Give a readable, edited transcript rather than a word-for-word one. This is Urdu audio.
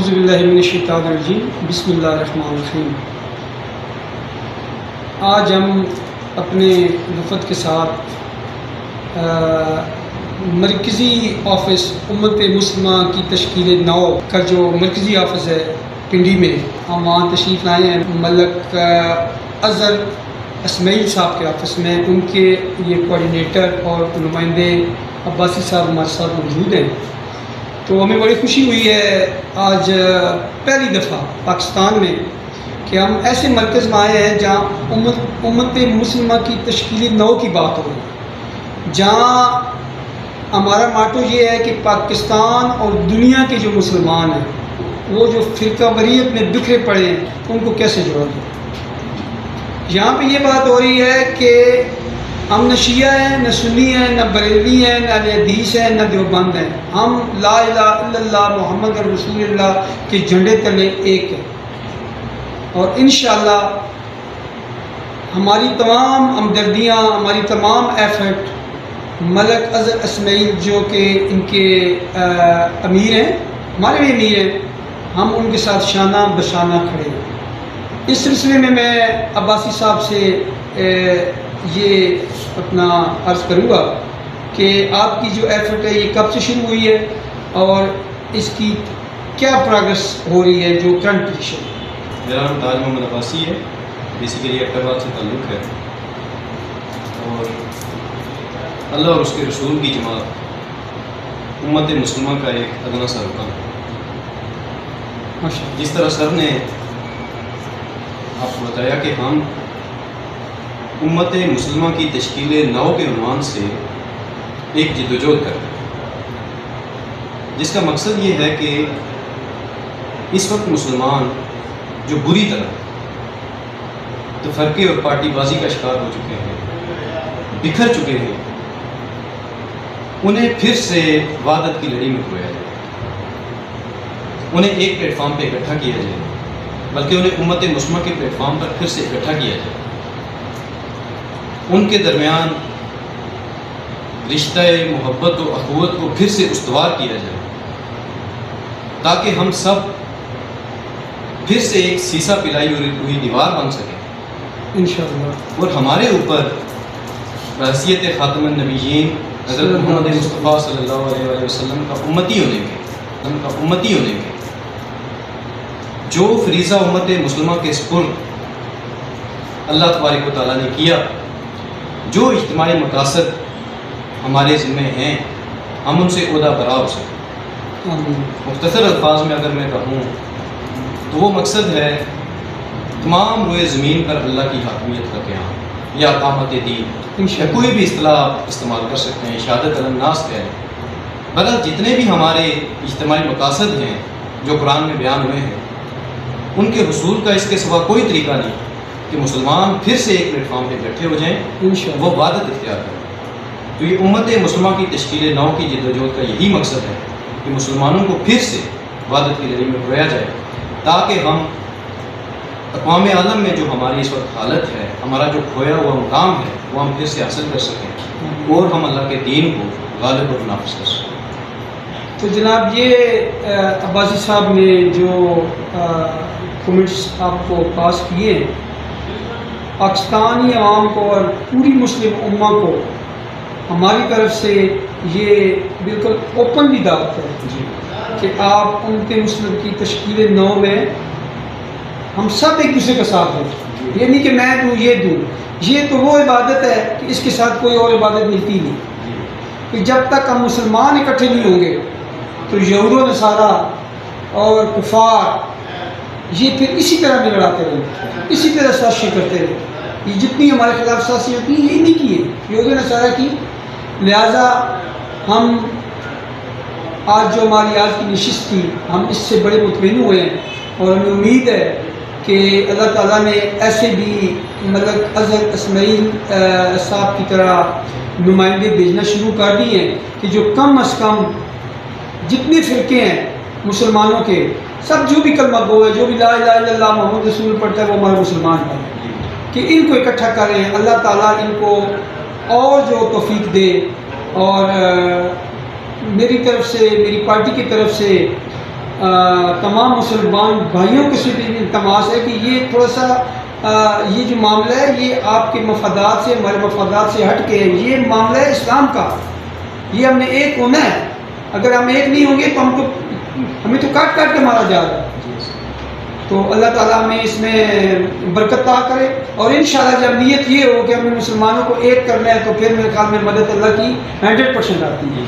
اعوذ باللہ من الشیطان الرجیم بسم اللہ الرحمن الرحیم۔ آج ہم اپنے وفد کے ساتھ مرکزی آفس امت مسلمہ کی تشکیل 9 کا جو مرکزی آفس ہے پنڈی میں، ہم وہاں تشریف لائے ہیں ملک اظہر اسماعیل صاحب کے آفس میں۔ ان کے یہ کوآرڈینیٹر اور نمائندے عباسی صاحب ہمارے ساتھ موجود ہیں، تو ہمیں بڑی خوشی ہوئی ہے آج پہلی دفعہ پاکستان میں کہ ہم ایسے مرکز میں آئے ہیں جہاں امت مسلمہ کی تشکیل 9 کی بات ہو رہی ہے، جہاں ہمارا ماٹو یہ ہے کہ پاکستان اور دنیا کے جو مسلمان ہیں وہ جو فرقہ واریت میں بکھرے پڑے ہیں ان کو کیسے جوڑا دیں۔ یہاں پہ یہ بات ہو رہی ہے کہ ہم نہ شیعہ ہیں، نہ سنی ہیں، نہ بریلوی ہیں، نہ اہل حدیث ہیں، نہ دیوبند ہیں۔ ہم لا الہ الا اللہ محمد رسول اللہ کے جھنڈے تلے ایک ہیں، اور انشاءاللہ ہماری تمام ہمدردیاں، ہماری تمام ایفرٹ ملک اظہر اسماعیل جو کہ ان کے امیر ہیں، ہمارے بھی امیر ہیں، ہم ان کے ساتھ شانہ بشانہ کھڑے ہیں۔ اس سلسلے میں عباسی صاحب سے یہ اپنا عرض کروں گا کہ آپ کی جو ایفرٹ ہے یہ کب سے شروع ہوئی ہے اور اس کی کیا پروگریس ہو رہی ہے، جو کرنٹ پوزیشن ہے؟ میرا نام تاج محمد عباسی ہے، بیسیکلی ایبٹ سے تعلق ہے، اور اللہ اور اس کے رسول کی جماعت امت مسلمہ کا ایک ادنا سا رکن ہے۔ جس طرح سر نے آپ کو بتایا کہ ہم امت مسلمہ کی تشکیل 9 کے عنوان سے ایک جدوجہد کرتے ہیں، جس کا مقصد یہ ہے کہ اس وقت مسلمان جو بری طرح تفرقے اور پارٹی بازی کا شکار ہو چکے ہیں، بکھر چکے ہیں، انہیں پھر سے وحدت کی لڑی میں کھویا جائے، انہیں ایک پلیٹ فارم پہ اکٹھا کیا جائے، بلکہ انہیں امت مسلمہ کے پلیٹ فارم پر پھر سے اکٹھا کیا جائے، ان کے درمیان رشتہ محبت و اخوت کو پھر سے استوار کیا جائے، تاکہ ہم سب پھر سے ایک سیسا پلائی ہوئی دیوار بن سکیں انشاءاللہ، اور ہمارے اوپر بحیثیت خاتم النبیین حضرت محمد مصطفیٰ صلی اللہ علیہ وسلم کا امتی ہونے کے جو فریضہ امت مسلمہ کے سپرد اللہ تبارک و تعالیٰ نے کیا، جو اجتماعی مقاصد ہمارے ذمہ ہیں، ہم ان سے عہدہ برا ہو سکیں۔ مختصر الفاظ میں اگر میں کہوں تو وہ مقصد ہے تمام روئے زمین پر اللہ کی حاکمیت کا قیام یا اقامت دین، کوئی بھی اصطلاح آپ استعمال کر سکتے ہیں، شہادت علی الناس کہہ لیں۔ بہرحال جتنے بھی ہمارے اجتماعی مقاصد ہیں جو قرآن میں بیان ہوئے ہیں، ان کے حصول کا اس کے سوا کوئی طریقہ نہیں کہ مسلمان پھر سے ایک پلیٹ فارم پہ بیٹھے ہو جائیں، وہ وحدت اختیار کریں۔ تو یہ امت مسلمہ کی تشکیل 9 کی جدوجہد کا یہی مقصد ہے کہ مسلمانوں کو پھر سے وحدت کی لڑی میں کھویا جائے، تاکہ ہم اقوام عالم میں جو ہماری اس وقت حالت ہے، ہمارا جو کھویا ہوا مقام ہے، وہ ہم پھر سے حاصل کر سکیں اور ہم اللہ کے دین کو غالب اور نافذ کر سکیں۔ تو جناب یہ عباسی صاحب نے جو کمنٹس آپ کو پاس کیے ہیں، پاکستانی عوام کو اور پوری مسلم امہ کو ہماری طرف سے یہ بالکل اوپنلی دعوت ہے کہ آپ امت مسلم کی تشکیل 9 میں ہم سب ایک دوسرے کا ساتھ دیں، یہ نہیں کہ میں دوں یہ دوں، یہ تو وہ عبادت ہے کہ اس کے ساتھ کوئی اور عبادت ملتی نہیں، کہ جب تک ہم مسلمان اکٹھے نہیں ہوں گے تو یہود و نصارہ اور کفار یہ پھر اسی طرح میں لڑاتے رہیں، اسی طرح سازشیں کرتے رہیں۔ یہ جتنی ہمارے خلاف سازشیں ہوتی ہیں یہ نہیں کی ہے یہود و نصارہ کی، لہٰذا ہم آج جو ہماری آج کی نشست تھی ہم اس سے بڑے مطمئن ہوئے ہیں، اور ہمیں امید ہے کہ اللہ تعالیٰ نے ایسے بھی ملک اظہر اسماعیل صاحب کی طرح نمائندے بھیجنا شروع کر دیے ہیں کہ جو کم از کم جتنے فرقے ہیں مسلمانوں کے، سب جو بھی کلمہ گو ہے، جو بھی لا الہ الا اللہ محمد رسول پڑھتا ہے وہ ہمارا مسلمان ہے، کہ ان کو اکٹھا کریں، اللہ تعالیٰ ان کو اور جو توفیق دے، اور میری طرف سے، میری پارٹی کی طرف سے تمام مسلمان بھائیوں کے سے بھی التماس ہے کہ یہ تھوڑا سا یہ جو معاملہ ہے یہ آپ کے مفادات سے ہمارے مفادات سے ہٹ کے ہے. یہ معاملہ ہے اسلام کا, یہ ہم نے ایک ہونا ہے. اگر ہم ایک نہیں ہوں گے تو ہمیں تو کاٹ کاٹ کے مارا جا رہا ہے. تو اللہ تعالیٰ ہمیں اس میں برکت عطا کرے, اور انشاءاللہ جب نیت یہ ہو کہ ہمیں مسلمانوں کو ایک کرنا ہے تو پھر میرے خیال میں مدد اللہ کی 100% آتی ہے.